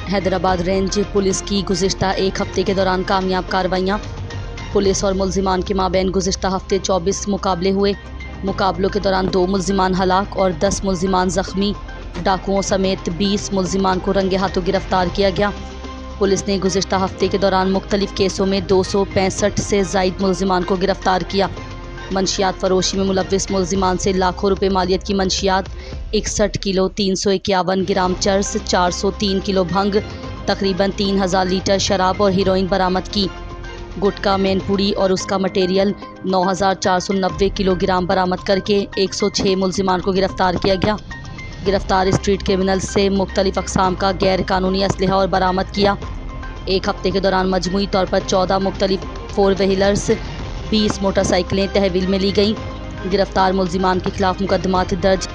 Hyderabad range police की गुज़िश्ता एक हफ्ते के दौरान कामयाब कार्रवाइयाँ। पुलिस और मुल्जिमान के माबैन गुज़िश्ता हफ्ते 24 मुकाबले हुए। मुकाबलों के दौरान 2 मुल्जिमान हलाक और 10 मुल्जिमान ज़ख्मी। डाकुओं समेत 20 मुल्जिमान को रंगे हाथों गिरफ्तार किया गया। पुलिस ने गुज़िश्ता हफ्ते के दौरान मुख्तलिफ केसों में 265 से ज़ायद मुल्जिमान को गिरफ्तार किया। मंशियात फरोशी में मुलव्विस मुल्जिमान से लाखों रुपए मालियत की मंशियात, 61 किलो 351 ग्राम चर्स, 403 किलो भंग, तकरीबन 3000 लीटर शराब और हीरोइन बरामद की। गुटखा मैनपुरी और उसका मटेरियल 9490 किलोग्राम बरामद करके 106 मुल्जिमान को गिरफ्तार किया गया। गिरफ्तार स्ट्रीट क्रिमिनल से मुख्तलिफ अक़साम का गैर कानूनी असलहा और बरामद किया। एक हफ्ते के दौरान मजमूई तौर पर 14 मुख्तलिफ 4 व्हीलर्स, 20 मोटरसाइकिलें तहवील में ली गईं। गिरफ्तार मुल्जिमान के खिलाफ मुकदमात दर्ज